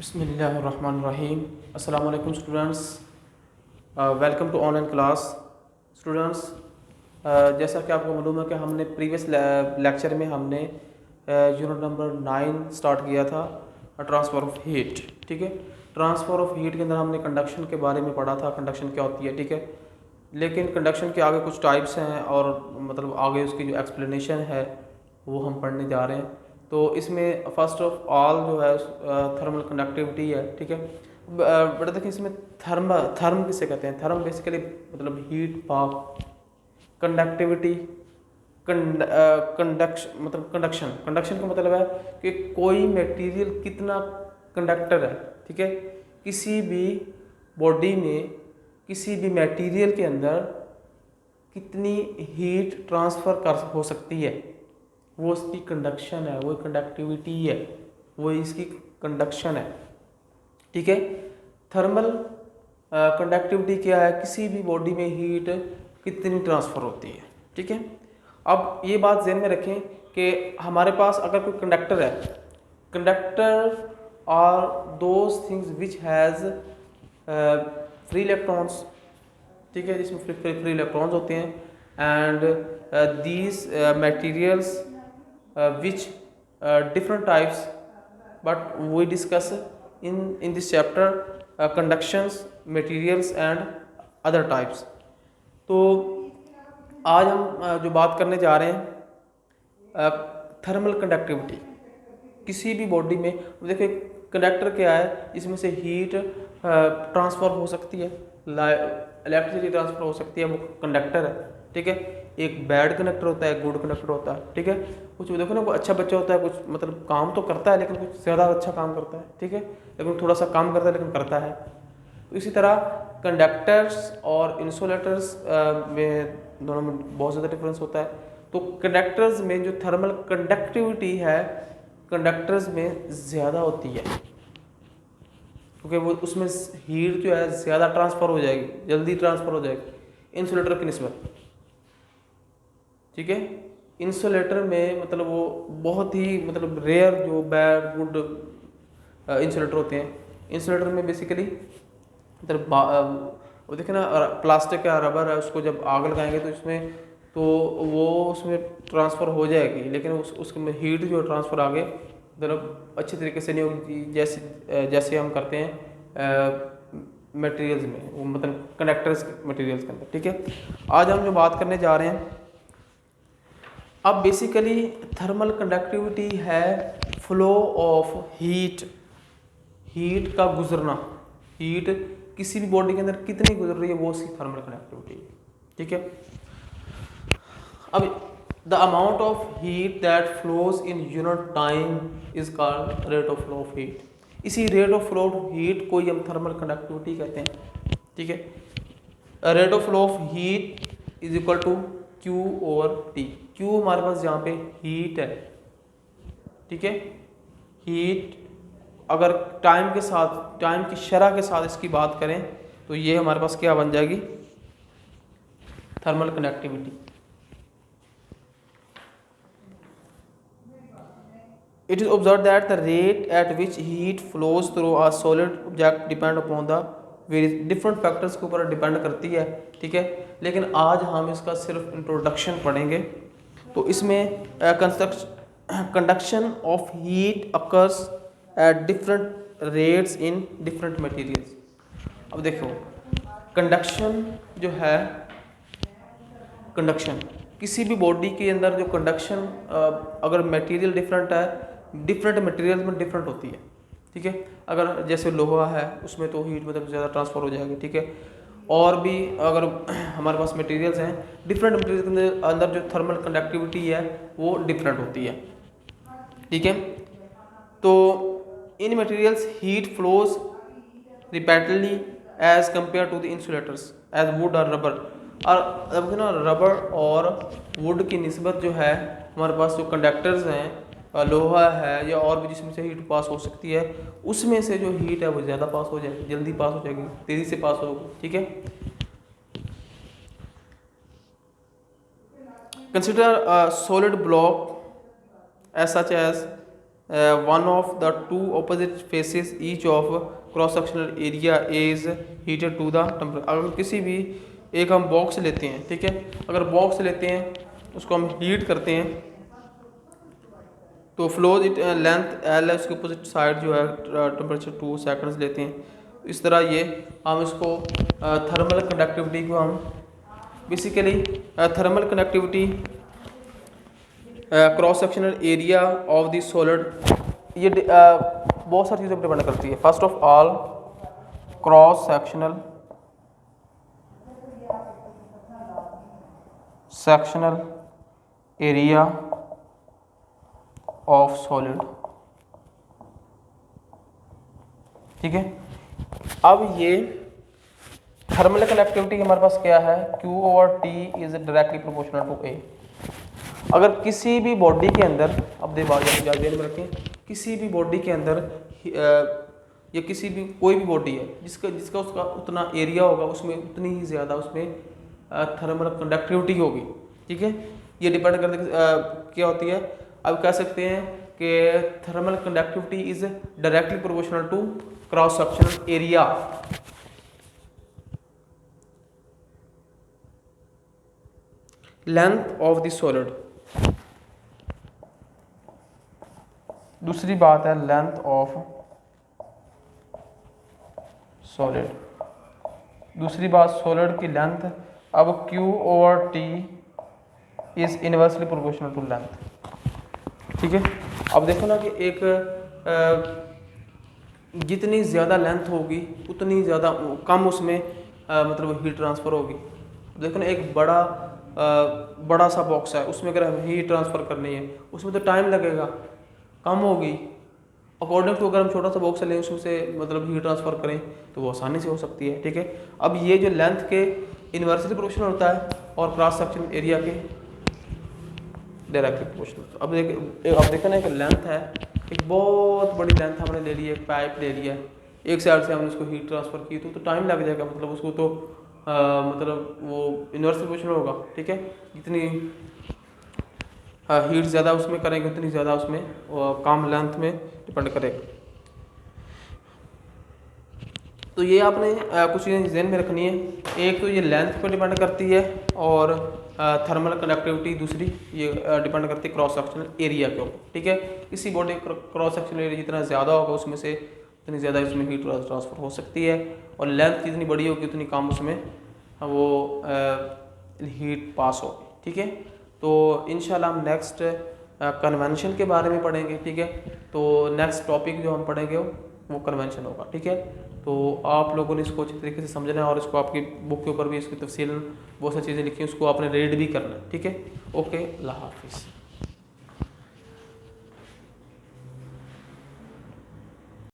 बिस्मिल्लाहिर्रहमानिर्रहीम। अस्सलाम वालेकुम students, welcome to online class. Students, जैसा कि आपको मालूम है कि हमने प्रीवियस लेक्चर में हमने यूनिट नंबर 9 स्टार्ट किया था, ट्रांसफ़र ऑफ हीट। ठीक है, ट्रांसफ़र ऑफ हीट के अंदर हमने कंडक्शन के बारे में पढ़ा था, कंडक्शन क्या होती है। ठीक है, लेकिन कंडक्शन के आगे कुछ टाइप्स हैं और मतलब आगे उसकी जो एक्सप्लेनेशन है वो हम पढ़ने जा रहे हैं। तो इसमें फर्स्ट ऑफ ऑल जो है थर्मल कंडक्टिविटी है। ठीक है, बेटा देखिए इसमें थर्म किसे कहते हैं। थर्म बेसिकली मतलब हीट, पावर, कंडक्टिविटी, कंडक्शन मतलब कंडक्शन। कंडक्शन का मतलब है कि कोई मटेरियल कितना कंडक्टर है। ठीक है, किसी भी बॉडी में किसी भी मटेरियल के अंदर कितनी हीट ट्रांसफ़र कर हो सकती है, वो इसकी कंडक्शन है, वो कंडक्टिविटी है, वो इसकी कंडक्शन है। ठीक है, थर्मल कंडक्टिविटी क्या है, किसी भी बॉडी में हीट कितनी ट्रांसफ़र होती है। ठीक है, अब ये बात ध्यान में रखें कि हमारे पास अगर कोई कंडक्टर है, conductor are those things which has free electrons. ठीक है, जिसमें फ्री इलेक्ट्रॉन्स होते हैं and these materials which different types, but we discuss in this chapter conductions, materials and other types. तो आज हम जो बात करने जा रहे हैं थर्मल कंडक्टिविटी। किसी भी बॉडी में देखिए कंडक्टर क्या है, इसमें से हीट ट्रांसफ़र हो सकती है, इलेक्ट्रिसिटी ट्रांसफ़र हो सकती है, वो कंडक्टर है। ठीक है, एक बैड कंडक्टर होता है, गुड कंडक्टर होता है। ठीक है, कुछ देखो ना, कोई अच्छा बच्चा होता है, कुछ मतलब काम तो करता है लेकिन कुछ ज़्यादा अच्छा काम करता है। ठीक है, लेकिन थोड़ा सा काम करता है लेकिन करता है। तो इसी तरह कंडक्टर्स और इंसुलेटर्स में दोनों में बहुत ज़्यादा डिफरेंस होता है। तो कंडक्टर्स में जो थर्मल कंडक्टिविटी है कंडक्टर्स में ज़्यादा होती है, क्योंकि वो उसमें हीट जो है ज़्यादा ट्रांसफ़र हो जाएगी, जल्दी ट्रांसफ़र हो जाएगी इंसुलेटर की निस्बत। ठीक है, इंसुलेटर में मतलब वो बहुत ही मतलब रेयर जो बैड गुड इंसुलेटर होते हैं। इंसुलेटर में बेसिकली मतलब वो देखे ना, प्लास्टिक या रबर है, उसको जब आग लगाएंगे तो इसमें तो वो उसमें ट्रांसफ़र हो जाएगी, लेकिन उसमें हीट जो ट्रांसफ़र आगे मतलब अच्छी तरीके से नहीं होगी, जैसे हम करते हैं मटेरियल्स में, वो मतलब कंडक्टर्स मटेरियल्स के अंदर। ठीक है, आज हम जो बात करने जा रहे हैं अब बेसिकली थर्मल कंडक्टिविटी है फ्लो ऑफ हीट, हीट का गुजरना, हीट किसी भी बॉडी के अंदर कितनी गुजर रही है वो उसकी थर्मल कंडक्टिविटी। ठीक है, अब the amount of heat that flows in unit time is called rate of flow of heat. इसी rate of flow of heat को ही हम थर्मल कंडक्टिविटी कहते हैं। ठीक है, rate of flow of heat is equal to Q over T. Q हमारे पास यहाँ पे हीट है। ठीक है, हीट अगर टाइम के साथ, टाइम की शरह के साथ इसकी बात करें तो ये हमारे पास क्या बन जाएगी, thermal conductivity. It is observe that the rate at which heat flows through a solid object depend upon the different factors के ऊपर डिपेंड करती है। ठीक है, लेकिन आज हम इसका सिर्फ इंट्रोडक्शन पढ़ेंगे। तो इसमें conduction of heat occurs at different rates in different materials. अब देखो कंडक्शन जो है, कंडक्शन किसी भी बॉडी के अंदर जो कंडक्शन अगर मटेरियल डिफरेंट है, डिफरेंट मटेरियल में डिफरेंट होती है। ठीक है, अगर जैसे लोहा है उसमें तो हीट मतलब ज़्यादा ट्रांसफ़र हो जाएगी। ठीक है, और भी अगर हमारे पास मटेरियल्स हैं, डिफरेंट मटेरियल के अंदर जो थर्मल कंडक्टिविटी है वो डिफरेंट होती है। ठीक है, तो in materials heat flows repeatedly as compare to the insulators as wood और रबर। और अब ना रबर और वुड की निस्बत जो है हमारे पास जो कंडक्टर्स हैं, लोहा है या और भी जिसमें से हीट पास हो सकती है, उसमें से जो हीट है वो ज़्यादा पास हो जाएगी, जल्दी पास हो जाएगी, तेज़ी से पास होगी। ठीक है, consider solid block as such as one of the two opposite faces each of cross sectional area is heated to the temperature. अगर किसी भी एक हम बॉक्स लेते हैं, ठीक है, अगर बॉक्स लेते हैं उसको हम हीट करते हैं तो फ्लोज इट लेंथ एल है, उसके अपोजिट साइड जो है टेम्परेचर 2 सेकंड्स लेते हैं। इस तरह ये हम इसको थर्मल कंडक्टिविटी को हम basically thermal conductivity cross sectional area of the solid, ये बहुत सारी चीज़ों पर डिपेंड करती है। First of all cross sectional area of solid, ठीक है। अब ये थर्मल कंडक्टिविटी हमारे पास क्या है, Q/T is directly proportional to A। अगर किसी भी बॉडी के अंदर, अब ध्यान में रखें, किसी भी बॉडी के अंदर या किसी भी कोई भी बॉडी है जिसका उसका उतना एरिया होगा, उसमें उतनी ही ज़्यादा उसमें थर्मल कंडक्टिविटी होगी, ठीक है। ये डिपेंड करते क्या होती है, अब कह सकते हैं कि thermal conductivity is directly proportional to cross sectional area. Length of the solid, दूसरी बात है लेंथ ऑफ सॉलिड, दूसरी बात सॉलिड की लेंथ। अब Q/T is inversely proportional to length, ठीक है। अब देखो ना कि एक जितनी ज़्यादा लेंथ होगी उतनी ज़्यादा कम उसमें मतलब हीट ट्रांसफ़र होगी। देखो ना एक बड़ा सा बॉक्स है, उसमें अगर हमें हीट ट्रांसफ़र करनी है उसमें तो टाइम लगेगा, कम होगी। अकॉर्डिंग टू अगर हम छोटा सा बॉक्स लें उसमें से मतलब हीट ट्रांसफ़र करें तो वो आसानी से हो सकती है, ठीक है। अब ये जो लेंथ के इनवर्सली प्रोपोर्शनल होता है और क्रॉस सेक्शन एरिया के डायरेक्टली प्रोपोर्शनल। अब देखो ना एक लेंथ है, एक बहुत बड़ी लेंथ हमने ले ली है, एक पाइप ले लिया, एक साइड से हमने उसको हीट ट्रांसफ़र की तो टाइम लग जाएगा, मतलब उसको तो मतलब वो इनवर्सली प्रोपोर्शनल होगा, ठीक है। जितनी हीट ज़्यादा उसमें करेंगे उतनी ज़्यादा उसमें कम लेंथ में डिपेंड करेगा। तो ये आपने कुछ चीज़ें ध्यान में रखनी है, एक तो ये लेंथ पर डिपेंड करती है और थर्मल कंडक्टिविटी दूसरी ये डिपेंड करती है क्रॉस सेक्शनल एरिया के ऊपर, ठीक है। किसी बॉडी क्रॉस सेक्शनल एरिया जितना ज़्यादा होगा उसमें से उतनी ज़्यादा इसमें हीट ट्रांसफ़र हो सकती है, और लेंथ जितनी बड़ी होगी उतनी कम उसमें वो हीट पास होगी, ठीक है। तो इंशाल्लाह हम नेक्स्ट कन्वेंशन के बारे में पढ़ेंगे, ठीक है। तो नेक्स्ट टॉपिक जो हम पढ़ेंगे वो कन्वेंशन होगा, ठीक है। तो आप लोगों ने इसको अच्छी तरीके से समझना है और इसको आपकी बुक के ऊपर भी इसकी तफसील बहुत सारी चीज़ें लिखी हैं, उसको आपने रीड भी करना है, ठीक है। ओके, अल्लाह हाफिज़।